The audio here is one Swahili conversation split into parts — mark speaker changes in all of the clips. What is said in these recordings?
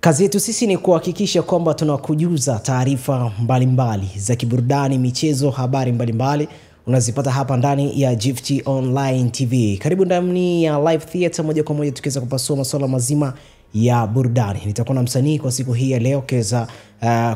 Speaker 1: Kazi yetu sisi ni kuhakikisha kwamba tunakujuza taarifa mbalimbali za kiburudani, michezo, habari mbalimbali. Unazipata hapa ndani ya Gift Online TV. Karibu ndani ya live theater, moja kwa moja tukiweza kupasua masuala mazima ya burudani. Nitakuwa na msanii kwa siku hii ya leo keza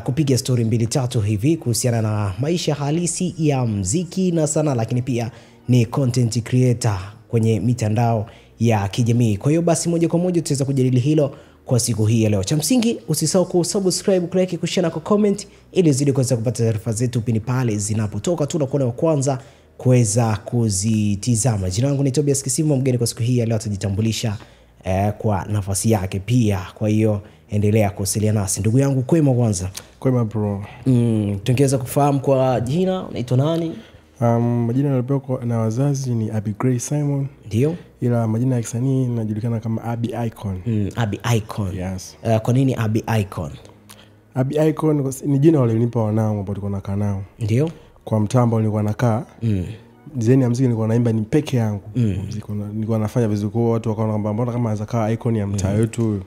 Speaker 1: kupiga story 2-3 hivi kuhusiana na maisha halisi ya muziki na sanaa, lakini pia ni content creator kwenye mitandao ya kijamii. Kwa hiyo basi moja kwa moja tutaweza kujadili hilo kwa siku hii ya leo. Cha msingi usisahau kusubscribe, kulike, kushare na kucomment ili uzidi kuweza kupata taarifa zetu pindi pale zinapotoka. Tunakuwa wa kwanza kuweza kuzitizama. Jina langu ni Tobias Kisimo, mgeni kwa siku hii ya leo atajitambulisha kwa nafasi yake pia. Kwa hiyo endelea kuwasiliana nasi. Ndugu yangu, kwema kwanza?
Speaker 2: Kwema bro.
Speaker 1: Tungeweza kufahamu kwa jina unaitwa nani?
Speaker 2: Majina niliyopewa na wazazi ni Abi Gray Simon.
Speaker 1: Ndio.
Speaker 2: Ila majina ya kisanii najulikana kama Abi Icon.
Speaker 1: Abi Icon.
Speaker 2: Yes.
Speaker 1: Kwa nini Abi Icon?
Speaker 2: Abi Icon ni jina walinipa wanao ambao tulikuwa nakaa nao.
Speaker 1: Ndio.
Speaker 2: Kwa mtambo nilikuwa nakaa. Zeni ya muziki nilikuwa naimba ni peke yangu. Nilikuwa nafanya vizuri kwa watu wakaona kwamba mbona kama anaweza kaa icon ya mtaa wetu.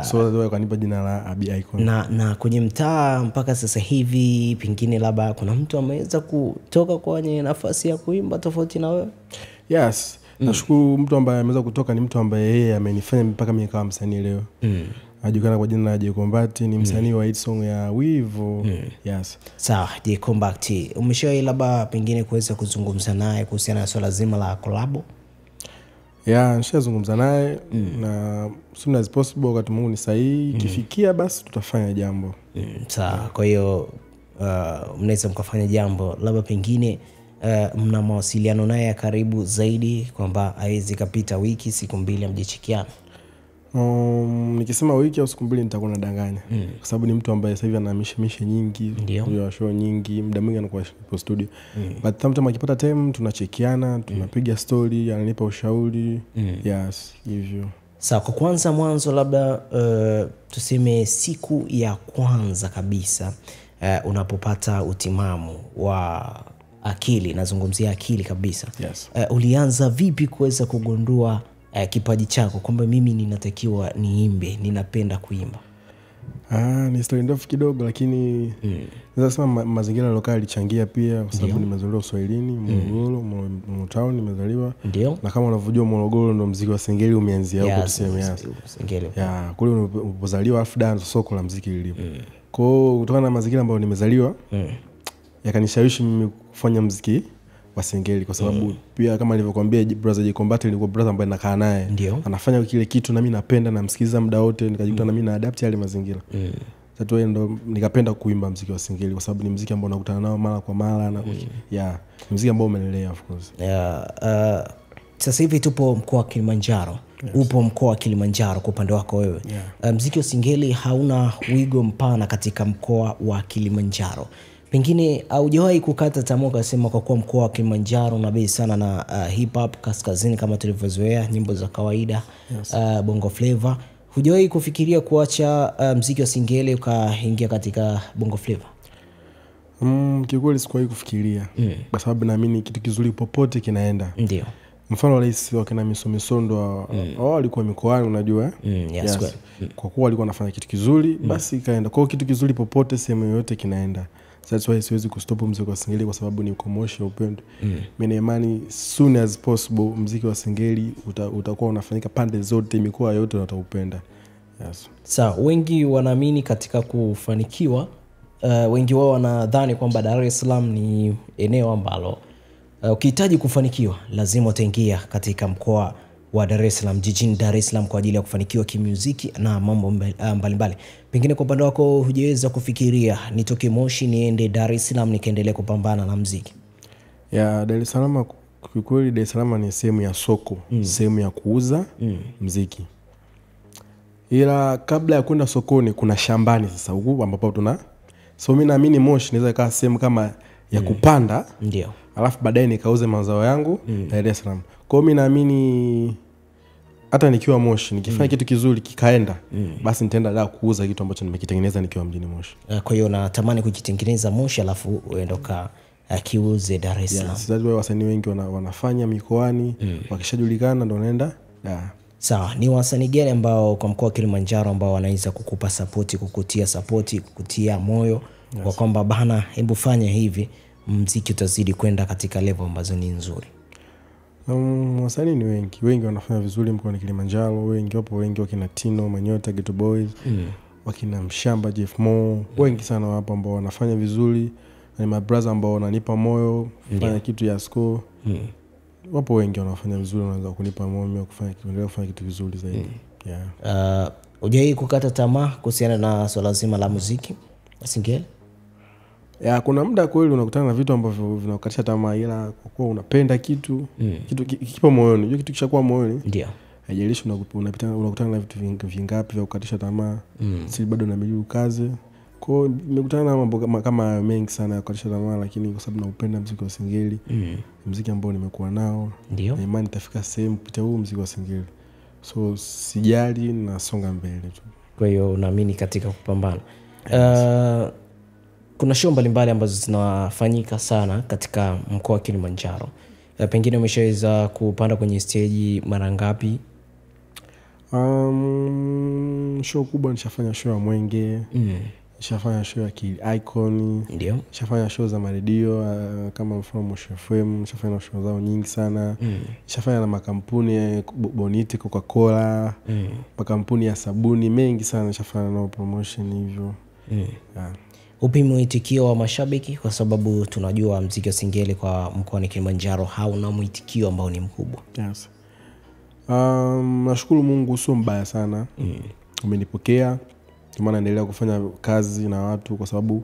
Speaker 2: So wakanipa jina la Abi Icon. Na
Speaker 1: kwenye mtaa mpaka sasa hivi pengine labda kuna mtu ameweza kutoka kwenye nafasi ya kuimba tofauti na wewe?
Speaker 2: Yes. Nashukuru mtu ambaye ameweza kutoka ni mtu ambaye yeye amenifanya mpaka mimi kama msanii leo. Anajulikana kwa jina la J Combat, ni msanii wa hit song ya Wivu. Yes.
Speaker 1: Sawa, J Combat. Umeshawahi labda pengine kuweza kuzungumza naye kuhusiana na swala zima la collab?
Speaker 2: Yeah, nishazungumza naye na soon as possible wakati Mungu ni sahihi kifikia basi tutafanya jambo.
Speaker 1: Sawa, kwa hiyo mnaweza mkafanya jambo labda pengine mna mawasiliano naye ya karibu zaidi kwamba haiwezi kapita wiki siku 2 hamjachikiana?
Speaker 2: Nikisema wiki au siku 2 nitakuwa nadanganya. Kwa sababu ni mtu ambaye sasa hivi ana mishe nyingi, ndio show nyingi, muda mwingi anakuwa kwa studio. But sometimes akipata time tunachekiana, tunapiga story, ananipa ushauri. Yes, hivyo.
Speaker 1: Sawa, kwa kwanza mwanzo labda tuseme siku ya kwanza kabisa unapopata utimamu wa akili, nazungumzia akili kabisa.
Speaker 2: Yes.
Speaker 1: Ulianza vipi kuweza kugundua kipaji chako kwamba mimi ninatakiwa niimbe, ninapenda kuimba?
Speaker 2: Ni story ndefu kidogo lakini naweza kusema mazingira lokali yalichangia pia kwa sababu nimezaliwa Uswahilini, Morogoro, Town nimezaliwa.
Speaker 1: Ndio.
Speaker 2: Na kama unavyojua Morogoro ndo muziki wa Singeli umeanzia huko tuseme.
Speaker 1: Singeli.
Speaker 2: Yeah, kule unapozaliwa afda soko la muziki lilipo. Kwa hiyo kutokana na mazingira ambayo nimezaliwa yakanishawishi mimi kufanya muziki wa Singeli kwa sababu pia kama nilivyokuambia brother J Combat ilikuwa brother ambaye nakaa naye. Anafanya kile kitu na mimi napenda na msikiza muda wote, nikajikuta na mimi na adapt yale mazingira. Sasa ndo nikapenda kuimba muziki wa Singeli kwa sababu ni muziki ambao nakutana nao mara kwa mara na muziki ambao umenilea of course.
Speaker 1: Sasa hivi tupo mkoa wa Kilimanjaro. Upo mkoa wa Kilimanjaro kwa upande wako wewe. Muziki wa Singeli hauna wigo mpana katika mkoa wa Kilimanjaro. Pengine haujawahi kukata tamaa kusema kwa kuwa mkoa wa Kilimanjaro unabei sana na hip hop kaskazini kama tulivyozoea, nyimbo za kawaida, bongo flavor, hujawahi kufikiria kuacha muziki wa Singeli ukaingia katika bongo flavor?
Speaker 2: Kiukweli sikuwahi kufikiria kwa sababu naamini kitu kizuri popote kinaenda.
Speaker 1: Ndio.
Speaker 2: Mfano rais wa kina Misomisondo walikuwa mikoani unajua.
Speaker 1: Yes.
Speaker 2: Kwa kuwa walikuwa wanafanya kitu kizuri basi kaenda. Kwa kitu kizuri popote sehemu yoyote kinaenda. That's why siwezi kustop muziki wa Singeli kwa sababu ni commercial upendo. Mimi naimani soon as possible muziki wa Singeli utakuwa unafanyika pande zote, mikoa yote wataupenda. Yes. Sawa,
Speaker 1: wengi wanaamini katika kufanikiwa, wengi wao wanadhani kwamba Dar es Salaam ni eneo ambalo ukihitaji kufanikiwa lazima utaingia katika mkoa wa Dar es Salaam, jijini Dar es Salaam kwa ajili ya kufanikiwa kimuziki na mambo mbalimbali. Pengine kwa upande wako hujaweza kufikiria nitoke Moshi niende Dar es Salaam nikaendelea kupambana na muziki?
Speaker 2: Dar es Salaam kwa kweli Dar es Salaam ni sehemu ya soko, sehemu ya kuuza muziki. Ila kabla ya kwenda sokoni kuna shambani sasa huko ambapo so mimi naamini Moshi inaweza kaa sehemu kama ya kupanda.
Speaker 1: Ndio.
Speaker 2: Alafu baadaye nikauze mazao yangu Dar es Salaam. Kwa hiyo mimi naamini hata nikiwa Moshi nikifanya kitu kizuri kikaenda basi nitaenda la kuuza kitu ambacho nimekitengeneza nikiwa mjini Moshi.
Speaker 1: Kwa hiyo natamani kujitengeneza Moshi alafu uendoka kiuze Dar es Salaam.
Speaker 2: Sasa wasanii wengi wanafanya mikoani wakishajulikana ndo wanaenda
Speaker 1: Sawa, ni wasanii gani ambao kwa mkoa wa Kilimanjaro ambao wanaweza kukupa support, kukutia support, kukutia moyo kwa kwamba bana, hebu fanya hivi, muziki utazidi kwenda katika level ambazo ni nzuri?
Speaker 2: Wasanii ni wengi wanafanya vizuri mkoa wa Kilimanjaro, wengi wakina Tino, Manyota, Ghetto Boys, wakina Mshamba, Jeff Mo, wengi sana wapo ambao wanafanya vizuri, na my brother ambao wananipa moyo kufanya kitu ya score. Wapo wengi wanafanya vizuri, wanaweza kunipa moyo kufanya kitu vizuri zaidi.
Speaker 1: Hujawahi kukata tamaa kuhusiana na swala zima la muziki wa Singeli?
Speaker 2: Kuna muda kweli unakutana na vitu ambavyo vinakukatisha tamaa, ila kwa kuwa unapenda kitu kipo moyoni. Unajua kitu kishakuwa moyoni,
Speaker 1: ndio
Speaker 2: haijalishi unakutana na vitu vingapi vya kukatisha tamaa, si bado inabidi ukaze. Kwa hiyo nimekutana na mambo kama mengi sana ya kukatisha tamaa, lakini kwa sababu naupenda muziki wa Singeli, muziki ambao nimekuwa nao, na imani nitafika sehemu kupitia huu muziki wa Singeli. So sijali, nasonga mbele tu.
Speaker 1: Kwa hiyo unaamini katika kupambana. Kuna show mbalimbali ambazo zinafanyika sana katika mkoa wa Kilimanjaro. Pengine umeshaweza kupanda kwenye stage mara ngapi?
Speaker 2: Show kubwa nishafanya show ya Mwenge, nishafanya show ya Icon,
Speaker 1: ndio
Speaker 2: nishafanya show za maredio kama mfano Moshi FM, nishafanya show zao nyingi sana. Nishafanya na makampuni Bonite, Coca-Cola, makampuni ya sabuni mengi sana nishafanya nao promotion hivyo.
Speaker 1: Upi mwitikio wa mashabiki, kwa sababu tunajua muziki wa Singeli kwa mkoa wa Kilimanjaro hauna mwitikio ambao ni mkubwa?
Speaker 2: Yes. Nashukuru Mungu, sio mbaya sana. Umenipokea, kwa maana naendelea kufanya kazi na watu, kwa sababu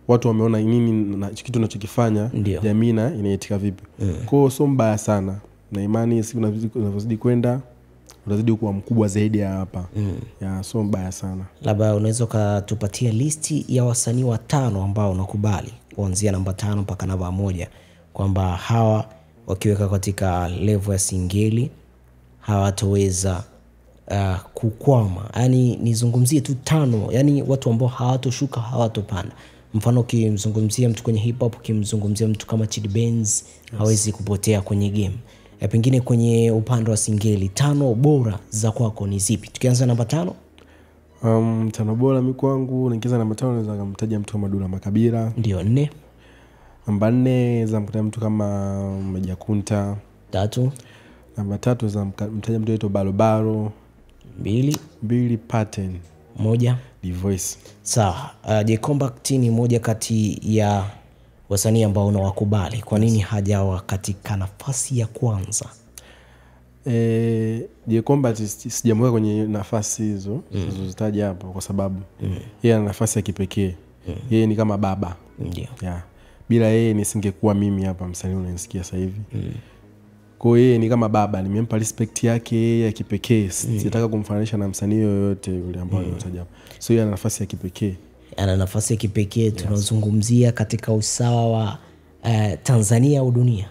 Speaker 2: watu wameona nini na kitu ninachokifanya, jamii inaitika vipi. Kwa hiyo sio mbaya sana, na imani siku unavyozidi kwenda utazidi kuwa mkubwa zaidi ya hapa. Sio mbaya sana.
Speaker 1: Labda unaweza kutupatia listi ya wasanii 5 ambao unakubali kuanzia namba 5 mpaka namba 1, kwamba hawa wakiweka katika level ya Singeli hawatoweza kukwama? Yani nizungumzie tu 5, yani watu ambao hawatoshuka, hawatopanda. Mfano kimzungumzia mtu kwenye hip hop, kimzungumzia mtu kama Chidi Benz, hawezi kupotea kwenye game. Pengine kwenye upande wa Singeli 5 bora za kwako ni zipi? Tukianza namba 5.
Speaker 2: 5 bora mimi kwangu, nikianza namba 5 naweza kumtaja mtu kama Dula Makabila.
Speaker 1: Ndio. 4.
Speaker 2: Namba 4 naweza kumtaja mtu kama Meja Kunta.
Speaker 1: 3.
Speaker 2: Namba 3 naweza kumtaja mtu anaitwa Barobaro. 2 Pattern.
Speaker 1: 1
Speaker 2: The Voice.
Speaker 1: Sawa. Jay Combat ni moja kati ya wasanii ambao unawakubali. Kwa nini hajawa katika nafasi ya kwanza?
Speaker 2: Jay Combat sijamweka kwenye nafasi hizo zilizozitaja hapo, kwa sababu yeye ana nafasi ya kipekee. Yeye ni kama baba.
Speaker 1: Ndio.
Speaker 2: Bila yeye nisingekuwa mimi hapa msanii unanisikia sasa hivi. Kwa hiyo yeye ni kama baba, nimempa respect yake ya kipekee. Sitaka kumfananisha na msanii yoyote yule ambao nimetaja hapo. So yeye ana nafasi ya kipekee.
Speaker 1: Ana nafasi ya kipekee. Tunazungumzia katika usawa wa Tanzania au dunia?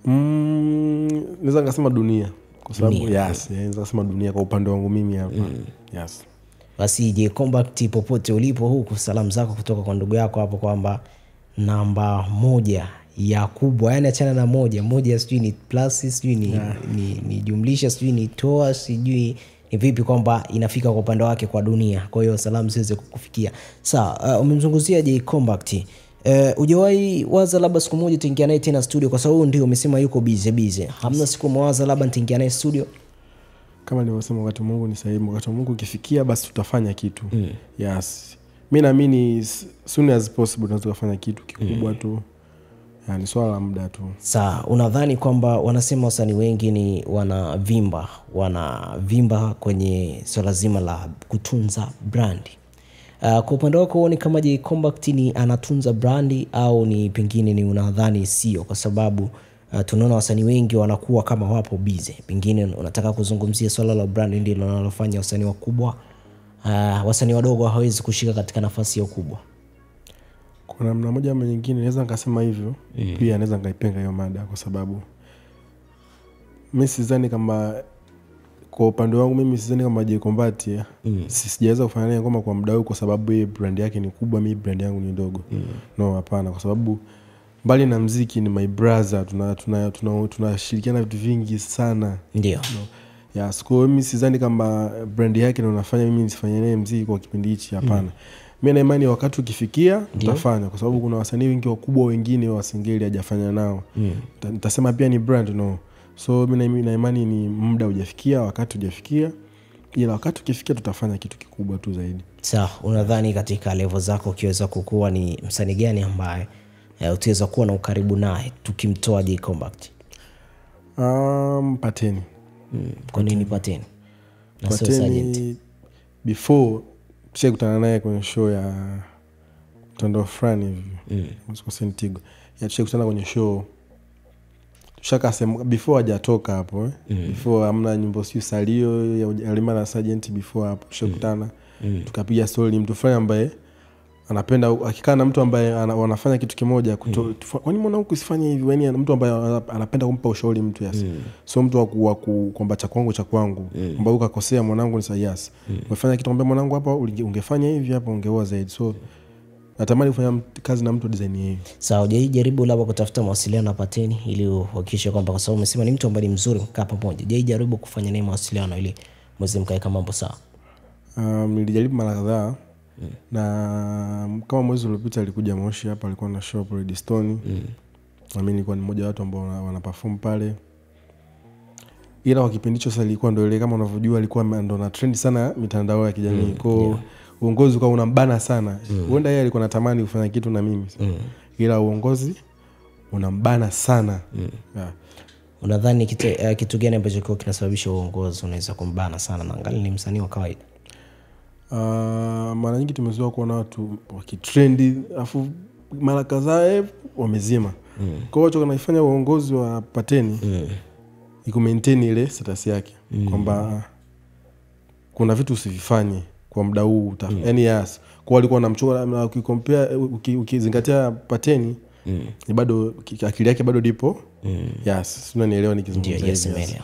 Speaker 2: Naweza ngasema dunia, kwa sababu naweza kusema dunia kwa upande wangu mimi hapa.
Speaker 1: Basi Jay Combat, popote ulipo huku, salamu zako kutoka kwa ndugu yako hapo kwamba namba 1 ya kubwa, yani achana na moja sijui ni plus, sijui ni jumlisha, sijui ni toa, sijui ni vipi, kwamba inafika kwa upande wake kwa dunia. Kwa hiyo salamu ziweze kukufikia. Sawa. Umemzunguzia Jay Combat. Hujawahi waza labda siku moja tuingia naye tena studio, kwa sababu ndio umesema yuko busy? Hamna siku mwaza labda nitaingia naye studio?
Speaker 2: Kama nilivyosema, wakati Mungu ni sahihi. Wakati Mungu ukifikia, basi tutafanya kitu. Mimi naamini soon as possible tunaweza kufanya kitu kikubwa tu. Ni swala la muda tu. Sawa.
Speaker 1: Unadhani kwamba wanasema wasanii wengi ni wanavimba kwenye swala zima la kutunza brandi? Kwa upande wako ni kama Jay Combat ni anatunza brandi, au ni pengine ni unadhani sio? Kwa sababu tunaona wasanii wengi wanakuwa kama wapo busy. Pengine unataka kuzungumzia swala la brandi ndilo linalofanya wasanii wakubwa, wasanii wadogo hawezi kushika katika nafasi ya ukubwa?
Speaker 2: Kuna namna moja ama nyingine naweza nikasema hivyo. Pia naweza nikaipinga hiyo mada, kwa sababu mimi sidhani kama, kwa upande wangu mimi sidhani kama Jay Combat sijaweza kufanya naye ngoma kwa muda huu, kwa sababu yeye brand yake ni kubwa, mimi brand yangu ni ndogo. No, hapana, kwa sababu mbali na muziki ni my brother, tunashirikiana vitu vingi sana.
Speaker 1: Ndio.
Speaker 2: Yes, kwa mimi sidhani kama brand yake ndio unafanya mimi nisifanye naye muziki kwa kipindi hichi, hapana. Mimi na imani wakati ukifikia tutafanya, kwa sababu kuna wasanii wengi wakubwa wengine wa Singeli hajafanya nao. Nitasema pia ni brand no. So mimi na imani ni muda hujafikia, wakati hujafikia. Ila wakati ukifikia tutafanya kitu kikubwa tu zaidi.
Speaker 1: Sawa, unadhani katika level zako ukiweza kukua ni msanii gani ambaye utaweza kuwa na ukaribu naye tukimtoa Jay Combat?
Speaker 2: Pateni.
Speaker 1: Kwa nini Pateni? Na sio
Speaker 2: Pateni
Speaker 1: Sergeant.
Speaker 2: before tushakutana naye kwenye show ya mtandao fulani hivi. Kwa Sentigo. Ya tushakutana kwenye show. Tushakasema before hajatoka hapo before amna nyimbo sio salio ya Alima na Sergeant before hapo tushakutana. Tukapiga story, mtu fulani ambaye anapenda akikaa na mtu ambaye wanafanya kitu kimoja kwa nini mwanangu usifanye hivi, yani mtu ambaye anapenda kumpa ushauri mtu so mtu wa kwamba cha kwangu kwamba ukakosea mwanangu ni sahihi, umefanya kitu kwamba mwanangu hapa ungefanya hivi hapa ungeoa zaidi. So natamani kufanya kazi na mtu design hiyo.
Speaker 1: Sawa, jaribu labda kutafuta mawasiliano na Pateni ili uhakikishe kwamba, kwa sababu umesema ni mtu ambaye ni mzuri kukaa pamoja, jaribu kufanya naye mawasiliano ili mweze mkaeka mambo sawa.
Speaker 2: Nilijaribu mara kadhaa na kama mwezi uliopita alikuja Moshi hapa, alikuwa na show Red Stone. Na mimi nilikuwa ni mmoja wa watu ambao wana perform pale. Ila kwa kipindi hicho sasa ilikuwa ndio ile kama unavyojua alikuwa ndo na trend sana mitandao ya kijamii. Kwa uongozi kwa unambana sana. Huenda yeye alikuwa anatamani kufanya kitu na mimi. Ila uongozi unambana sana.
Speaker 1: Unadhani kitu gani ambacho kwa kinasababisha uongozi unaweza kumbana sana na angali ni msanii wa kawaida?
Speaker 2: Mara nyingi tumezoea kuona watu wakitrendi afu mara kadhaa wamezima. Kwa hiyo tunafanya uongozi wa Pateni iko maintain ile status yake kwamba kuna vitu usivifanye kwa muda huu yani kwa walikuwa wanamchora ukikompare ukizingatia Pateni ni bado akili yake bado dipo. Unanielewa nikizungumzia hivi.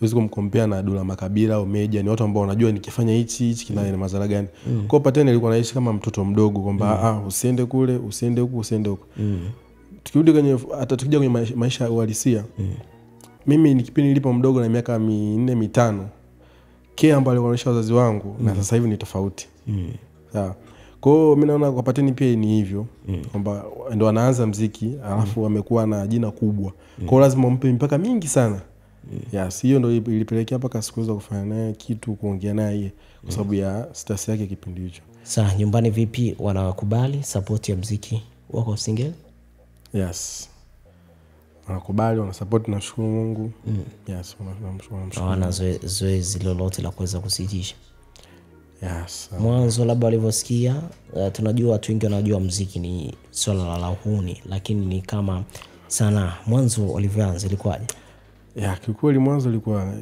Speaker 2: Uwezi kumkompea na Dula Makabila au Meja, ni watu ambao wanajua nikifanya hichi kina madhara gani. Kwa Pateni alikuwa anaishi kama mtoto mdogo kwamba usiende kule, usiende huku, usiende huku. Tukirudi kwenye tukija kwenye maisha uhalisia. Mimi ni kipindi nilipo mdogo na miaka 4-5. Kile ambacho alikuwa wazazi wangu na sasa hivi ni tofauti. Sawa. Kwa hiyo mimi naona kwa Pateni pia ni hivyo kwamba ndo anaanza muziki alafu amekuwa na jina kubwa. Kwa hiyo lazima umpe mpaka mingi sana. Hiyo ndo ilipelekea mpaka sikuweza kufanya naye kitu, kuongea naye kwa sababu ya status yake kipindi hicho.
Speaker 1: Sasa nyumbani vipi, wanakubali support ya muziki wako Singeli?
Speaker 2: Wanakubali, wanasupport, nashukuru Mungu.
Speaker 1: Wana zoezi lolote la kuweza kusitisha? Mwanzo labda walivyosikia, tunajua watu wengi wanajua muziki ni swala la uhuni, lakini ni kama sana mwanzo walivyoanza ilikuwaje?
Speaker 2: Kiukweli mwanzo ilikuwa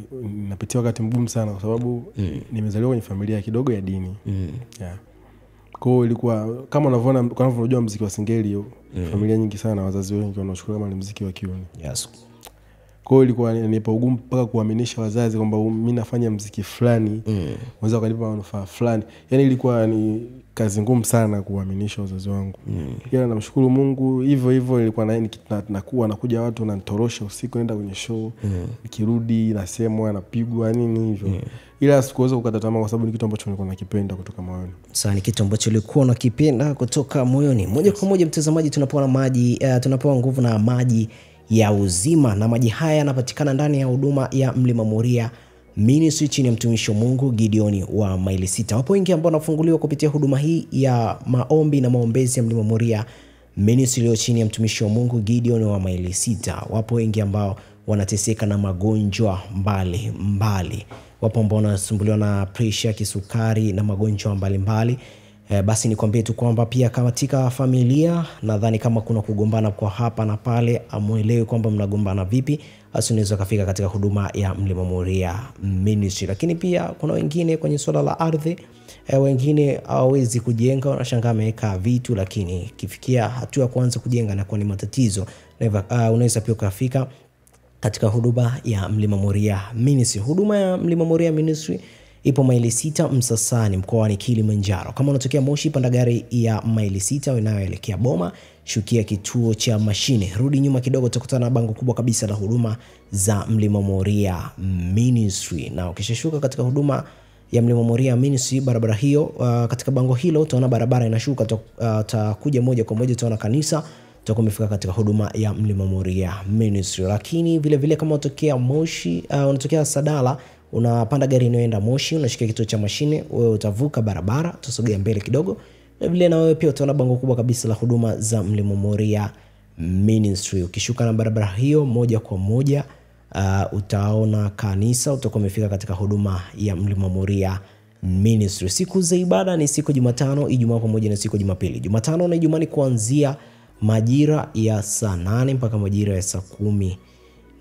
Speaker 2: napitia wakati mgumu sana kwa sababu nimezaliwa kwenye familia kidogo ya dini. Kwa hiyo ilikuwa kama unavyoona muziki wa Singeli familia nyingi sana wazazi wengi wanachukua kama ni muziki wa kiuni. Kwa hiyo ilikuwa nipa ugumu mpaka kuaminisha wazazi kwamba mimi nafanya muziki fulani waweza kunipa manufaa fulani. Yani ilikuwa ni kazi ngumu sana kuaminisha wazazi wangu. Ila namshukuru Mungu hivyo ilikuwa nakuja watu wananitorosha usiku naenda kwenye show, nikirudi nasemwa napigwa nini hivyo. Ila sikuweza kukata tamaa kwa sababu ni kitu ambacho nilikuwa nakipenda kutoka moyoni.
Speaker 1: Sasa ni kitu ambacho ulikuwa unakipenda kutoka moyoni. Moja kwa moja mtazamaji, tunapewa nguvu na maji ya uzima, na maji haya yanapatikana ndani ya huduma ya Mlima Moria Ministry chini ya mtumishi wa Mungu Gideon wa Maili 6. Wapo wengi ambao wanafunguliwa kupitia huduma hii ya maombi na maombezi ya Mlima Moria Ministry iliyo chini ya mtumishi wa Mungu Gideon wa Maili 6. Wapo wengi ambao wanateseka na magonjwa mbali. Wapo ambao wanasumbuliwa na pressure, kisukari na magonjwa mbalimbali. Basi nikwambie tu kwamba pia katika familia, nadhani kama kuna kugombana kwa hapa na pale, amuelewe kwamba mnagombana vipi, basi unaweza kufika katika huduma ya Mlima Moria Ministry. Lakini pia kuna wengine kwenye swala la ardhi, wengine hawawezi kujenga, wanashangaa ameweka vitu lakini kifikia hatua ya kuanza kujenga na kuwa ni matatizo. Unaweza pia kufika katika huduma ya Mlima Moria Ministry. Huduma ya Mlima Moria Ministry ipo maili 6 Msasani mkoani Kilimanjaro. Kama unatokea Moshi, panda gari ya maili 6 inayoelekea Boma, shukia kituo cha mashine, rudi nyuma kidogo utakutana na bango kubwa kabisa la huduma za Mlima Moria Ministry. Na ukishashuka katika huduma ya Mlima Moria Ministry, barabara hiyo, katika bango hilo utaona barabara inashuka, utakuja moja kwa moja utaona kanisa, utakuwa umefika katika huduma ya Mlima Moria Ministry. Lakini vile vile kama unatokea Moshi, unatokea Sadala, unapanda gari inayoenda Moshi, unashikia kituo cha mashine, wewe utavuka barabara, utasogea mbele kidogo. Na vile na wewe pia utaona bango kubwa kabisa la huduma za Mlima Moria Ministry. Ukishuka na barabara hiyo moja kwa moja, utaona kanisa, utakuwa umefika katika huduma ya Mlima Moria Ministry. Siku za ibada ni siku Jumatano, Ijumaa pamoja na siku Jumapili. Jumatano na Ijumaa ni kuanzia majira ya saa 8 mpaka majira ya saa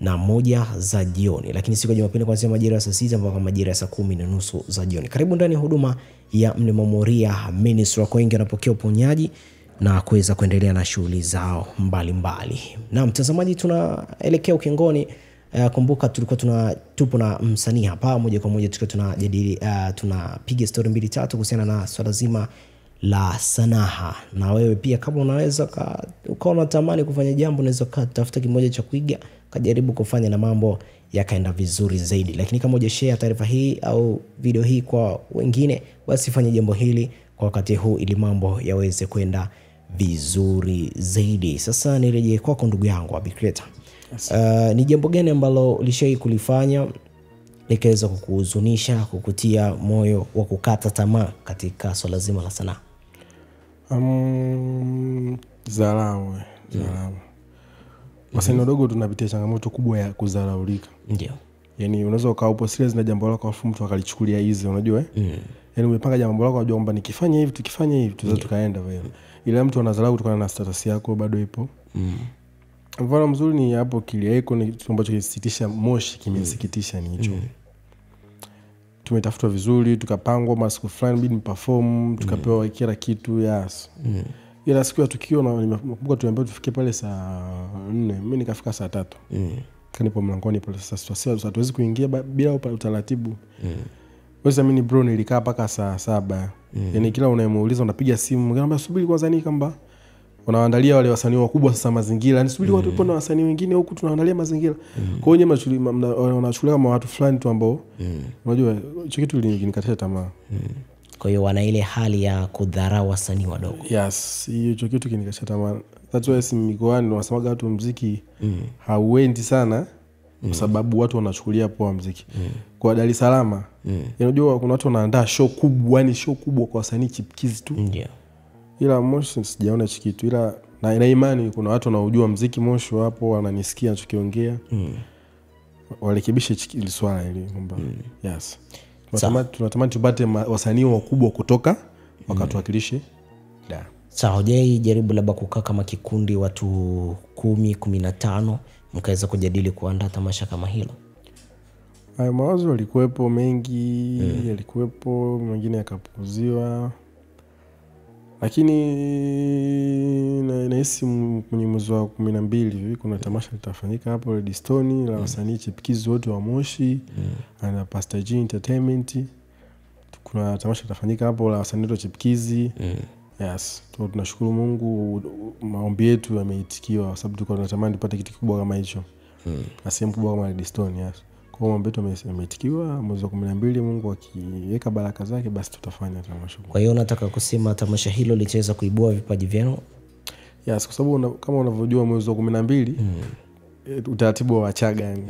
Speaker 1: 11 za jioni. Lakini siku ya Jumapili kuanzia majira ya saa 6 mpaka majira ya saa 10:30 za jioni. Karibu ndani ya huduma ya Mlima Moria Ministry. Kwa wengi wanapokea uponyaji na kuweza kuendelea na shughuli zao mbalimbali. Na mtazamaji, tunaelekea ukingoni. Kumbuka tulikuwa tupo na msanii hapa moja kwa moja, tukiwa tunajadili, tunapiga story 2-3 kuhusiana na swala zima la sanaa. Na wewe pia kama unaweza ukawa unatamani kufanya jambo, unaweza kutafuta kimoja cha kuiga, kujaribu kufanya na mambo yakaenda vizuri zaidi. Lakini kama hujashare taarifa hii au video hii kwa wengine, basi fanya jambo hili kwa wakati huu ili mambo yaweze kwenda vizuri zaidi. Sasa nirejee kwako ndugu yangu Abi Creator. Yes. Ni jambo gani ambalo ulishai kulifanya likaweza kukuhuzunisha, kukutia moyo wa kukata tamaa katika swala zima la sanaa?
Speaker 2: Dharau. Wasanii wadogo tunapitia changamoto kubwa ya kudharaulika.
Speaker 1: Ndio.
Speaker 2: Yaani unaweza ukawa upo serious na jambo lako afu mtu akalichukulia easy, unajua? Yaani umepanga jambo lako unajua kwamba nikifanya hivi tukifanya hivi tukaenda vile. Ila mtu anadharau kutokana na status yako bado ipo. Mfano mzuri ni hapo Kiliaiko, ni kitu ambacho kilisikitisha Moshi, kimesikitisha ni hicho. Tumetafutwa vizuri, tukapangwa masiku fulani bidi perform, tukapewa kila kitu, yes. Ila siku ya tukio na nimekumbuka tuliambiwa tufike pale saa 4, mimi nikafika saa 3. Kanipo mlangoni pale sasa hatuwezi kuingia bila utaratibu. Wewe mimi bro nilikaa mpaka saa 7. Yaani kila unayemuuliza unapiga simu, ngamba subiri kwanza ni kamba wanaandalia wale wasanii wakubwa sasa mazingira. Yaani subiri watu wapo na wasanii wengine huku tunaandalia mazingira. Kwa hiyo wanachukulia kama watu fulani tu ambao unajua hicho kitu kilinikatisha tamaa.
Speaker 1: Kwa hiyo wana ile hali ya kudharau wasanii wadogo.
Speaker 2: Yes, hiyo kitu kilinikatisha tamaa. That's why mikoani wanasemaga watu muziki hauendi sana kwa sababu watu wanachukulia poa muziki. Kwa Dar es Salaam, unajua kuna watu wanaandaa show kubwa, yani show kubwa kwa wasanii chipkizi tu.
Speaker 1: Ndio.
Speaker 2: Ila Moshi sijaona hicho kitu, ila na imani kuna watu wanaojua muziki Moshi hapo wananisikia nachokiongea. Warekebishe hili swala hili kwamba yes. Tunatamani tupate wasanii wakubwa kutoka wakatuwakilishe.
Speaker 1: Sawa, hujai jaribu labda kukaa kama kikundi watu 10, 15 mkaweza kujadili kuandaa tamasha kama hilo?
Speaker 2: Hayo mawazo yalikuwepo mengi, yalikuwepo mengine yakapuuziwa. Lakini nahisi kwenye mwezi wa 12 hivi kuna tamasha litafanyika hapo Redstone la wasanii chipukizi wote wa Moshi na Pastor G Entertainment. Kuna tamasha litafanyika hapo la wasanii wote chipukizi. Yes, tunashukuru Mungu, maombi yetu yameitikiwa kwa sababu tulikuwa tunatamani tupate kitu kikubwa kama hicho. Na sehemu kubwa kama Redstone, yes. Kwa maombi yetu yameitikiwa, mwezi wa 12 Mungu akiweka baraka zake basi tutafanya tamasha.
Speaker 1: Kwa hiyo unataka kusema tamasha hilo litaweza kuibua vipaji vyenu?
Speaker 2: Yes, kwa sababu kama unavyojua mwezi wa 12 utaratibu wa Wachaga yani.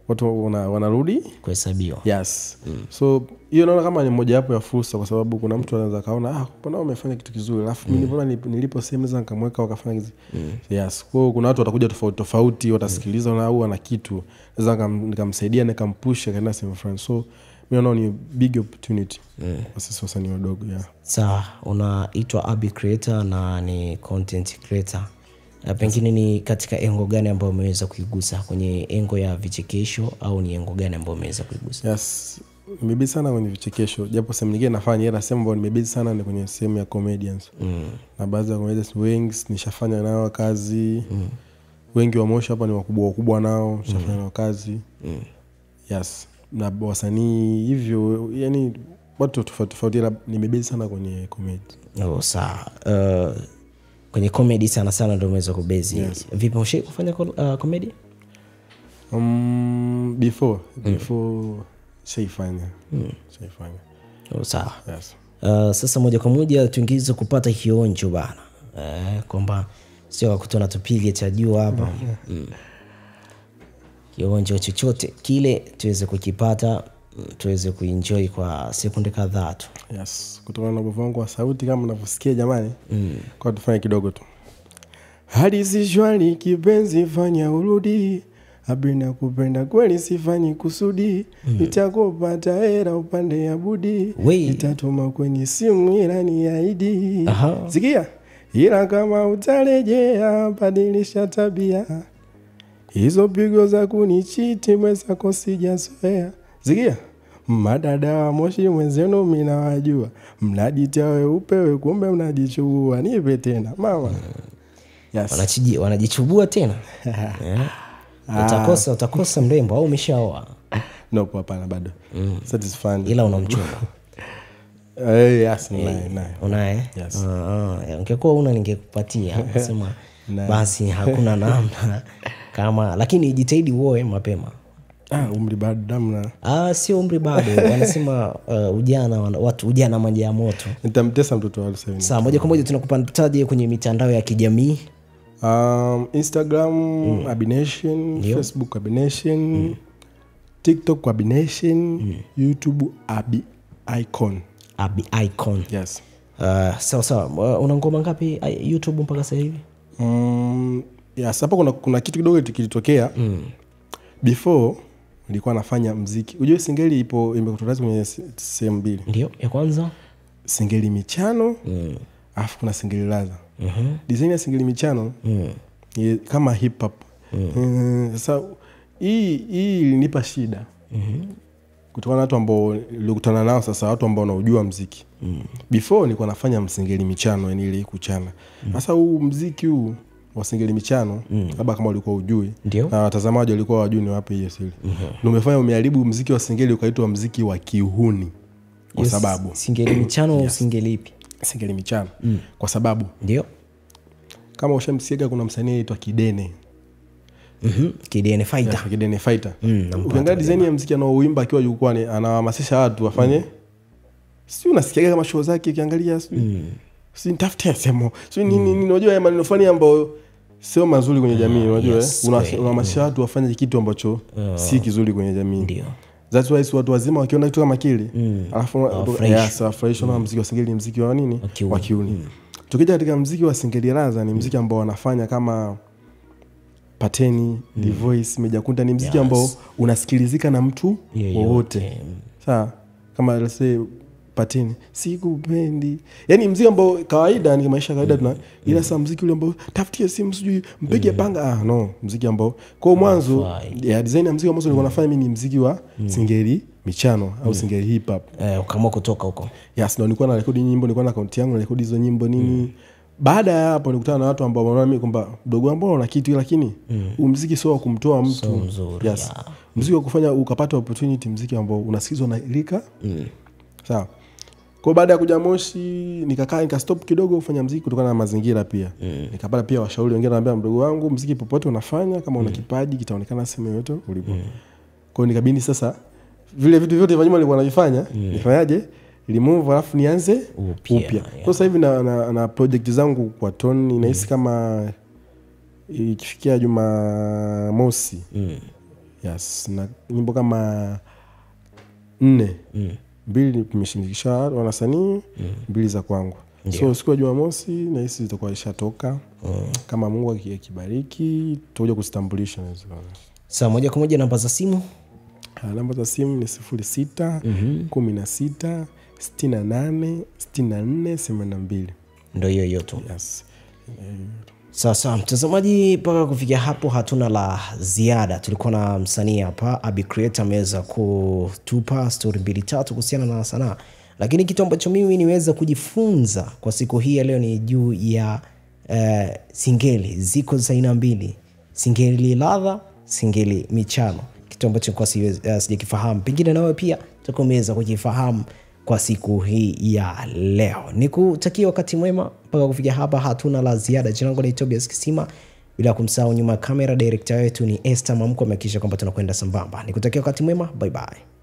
Speaker 2: Watu wanarudi
Speaker 1: kuhesabiwa.
Speaker 2: Yes. So hiyo naona kama ni moja wapo ya fursa, kwa sababu kuna mtu anaweza kaona mbona umefanya kitu kizuri alafu mimi mbona nilipo sehemu zangu kamweka wakafanya kitu. Yes. Kwa kuna watu watakuja tofauti watasikiliza na au ana kitu naweza nikamsaidia nikampusha kaenda sehemu fulani. So mimi naona ni big opportunity kwa sisi wasanii wadogo.
Speaker 1: Sawa, unaitwa Abi Creator na ni content creator. Pengine ni katika engo gani ambayo umeweza kuigusa, kwenye engo ya vichekesho au ni engo gani ambayo umeweza kuigusa?
Speaker 2: Yes, nimebidi sana kwenye vichekesho. Japo sehemu nyingine nafanya ila sehemu ambayo nimebidi sana ni kwenye sehemu ya comedians. Na baadhi ya comedians wengi nishafanya nao kazi. Wengi wa Moshi hapa ni wakubwa nao, nishafanya nao kazi. Yes. na wasanii hivyo, yani watu tofauti nimebezi sana kwenye comedy.
Speaker 1: Sawa. Kwenye comedy sana ndio umeweza kubezi.
Speaker 2: Yes.
Speaker 1: Vipi ushawahi kufanya comedy?
Speaker 2: Before shaifanya.
Speaker 1: Sawa.
Speaker 2: Yes.
Speaker 1: Sasa moja kwa moja tuingize kupata kionjo bana. Kwamba sio kutona tupige cha juu hapa. Kionjo chochote kile tuweze kukipata, tuweze kuenjoy kwa sekunde kadhaa tu.
Speaker 2: Yes. Kutokana na ubovu wangu wa sauti kama unavyosikia jamani. Kwa tufanye kidogo tu. Hadi si shwari kipenzi fanya urudi. Abina kupenda kweli sifanyi kusudi. Nitakupata hera upande ya budi. Nitatuma kwenye simu ila ni ahidi. Sikia. Ila kama utarejea badilisha tabia. Hizo pigo za kunichiti mwenzako sijazoea. Sikia. Madada wa Moshi mwenzenu mimi nawajua. Mnajitia upewe kumbe mnajichubua. Nipe tena mama.
Speaker 1: Yes. Wanajichubua tena. Utakosa mrembo au umeshaoa?
Speaker 2: No, hapana bado. Satisfied.
Speaker 1: Ila unamchumba.
Speaker 2: Yes, naye.
Speaker 1: Unaye?
Speaker 2: Yes.
Speaker 1: Ungekuwa una ningekupatia. Nasema basi hakuna namna kama, lakini jitahidi uoe mapema.
Speaker 2: Umri bado damna.
Speaker 1: Sio umri bado. Wanasema ujana maji ya moto.
Speaker 2: Nitamtesa mtoto wangu sasa.
Speaker 1: Sawa, moja kwa moja tunakupataje kwenye mitandao ya kijamii?
Speaker 2: Instagram Abination, Facebook Abination, TikTok Abination, YouTube Abi-Icon.
Speaker 1: Abi-Icon.
Speaker 2: Yes.
Speaker 1: Sawa. Una ngoma ngapi YouTube mpaka sasa hivi?
Speaker 2: Yes, hapa kuna kitu kidogo kilitokea. Before nilikuwa nafanya muziki. Unajua singeli imekutolewa kwenye sehemu mbili.
Speaker 1: Ndio, ya kwanza
Speaker 2: singeli michano, alafu kuna singeli ladha. Design ya singeli michano kama hip hop. Sasa hii ilinipa shida. Kutokana na watu ambao nilikutana nao, sasa watu ambao wanaujua muziki. Before nilikuwa nafanya msingeli michano, yani ile kuchana. Sasa huu muziki huu wa singeli michano, labda kama ulikuwa ujui na watazamaji walikuwa wajui ni wapi hiyo siri. Umefanya umeharibu muziki wa singeli ukaitwa muziki wa kihuni. Kwa sababu
Speaker 1: singeli michano au singeli ipi?
Speaker 2: Singeli michano. Kwa sababu
Speaker 1: ndio
Speaker 2: kama ushamsikia kuna msanii anaitwa Kidene.
Speaker 1: Kidene Fighter.
Speaker 2: Yeah, Kidene Fighter. Ukiangalia design ya muziki anaoimba akiwa jukwani, anahamasisha watu wafanye. Si unasikia kama show zake ukiangalia si nitafutia semo. Si nini unajua maneno fulani ambayo sio mazuri kwenye jamii, unajua unahamasisha watu wafanye kitu ambacho si kizuri kwenye jamii.
Speaker 1: Ndio.
Speaker 2: That's why watu wazima wakiona kitu kama kile, alafu fresh na muziki wa singeli ni muziki wa nini? Wa kiuni. Tukija katika muziki wa singeli raza ni muziki ambao wanafanya kama Pateni, The Voice, Mejakunta, ni muziki ambao unasikilizika na mtu wowote. Sawa? Kama let's say Pateni, sikupendi. Yaani muziki ambao kawaida ni maisha kawaida tuna, ila sasa muziki ule ambao tafutie simu sijui mpige panga, no, muziki ambao kwa mwanzo ya design ya muziki ambao nilikuwa nafanya mimi ni muziki wa singeli michano au singeli hip hop.
Speaker 1: Ukaamua kutoka huko.
Speaker 2: Yes, na nilikuwa na rekodi nyimbo, nilikuwa na account yangu na rekodi hizo nyimbo nini. Baada ya hapo nilikutana na watu ambao wanaona mimi kwamba mdogo ambao una kitu, lakini muziki sio wa kumtoa mtu. Yes. Muziki wa kufanya ukapata opportunity, muziki ambao unasikizwa na lika. Sawa. Kwa baada ya kuja Moshi nika stop kidogo kufanya muziki kutokana na mazingira pia. Nikapata pia washauri wengine wananiambia, mdogo wangu, muziki popote unafanya kama una kipaji kitaonekana sehemu yoyote ulipo. Kwa hiyo nikabidi sasa vile vitu vyote vya nyuma nilikuwa navifanya, nifanyaje? Remove alafu nianze upya. Kwa sasa hivi na project zangu kwa Tony nahisi kama ikifikia Jumamosi. Yes, na nyimbo kama 4. 2 tumeshirikisha wanasanii, 2 za kwangu. So siku ya Jumamosi nahisi zitakuwa ishatoka. Kama Mungu akibariki tutakuja kuzitambulisha.
Speaker 1: Sawa, moja kwa moja namba za simu.
Speaker 2: Namba za simu ni 06 16 68 64 82.
Speaker 1: Ndio hiyo tu.
Speaker 2: Yes.
Speaker 1: Sasa mtazamaji, mpaka kufikia hapo hatuna la ziada. Tulikuwa na msanii hapa Abi Creator ameweza kutupa story 2-3 kuhusiana na sanaa. Lakini kitu ambacho mimi niweza kujifunza kwa siku hii leo ni juu ya singeli. Ziko za aina mbili. Singeli ladha, singeli michano. kitu ambacho kwa sijakifahamu, pengine nawe pia utakomeza kukifahamu kwa siku hii ya leo. Nikutakia wakati mwema mpaka kufikia hapa, hatuna la ziada. Jina langu ni Tobias Kisima, bila kumsahau nyuma kamera director wetu ni Esther Mamko, amehakikisha kwamba tunakwenda sambamba. Nikutakia wakati mwema, bye bye.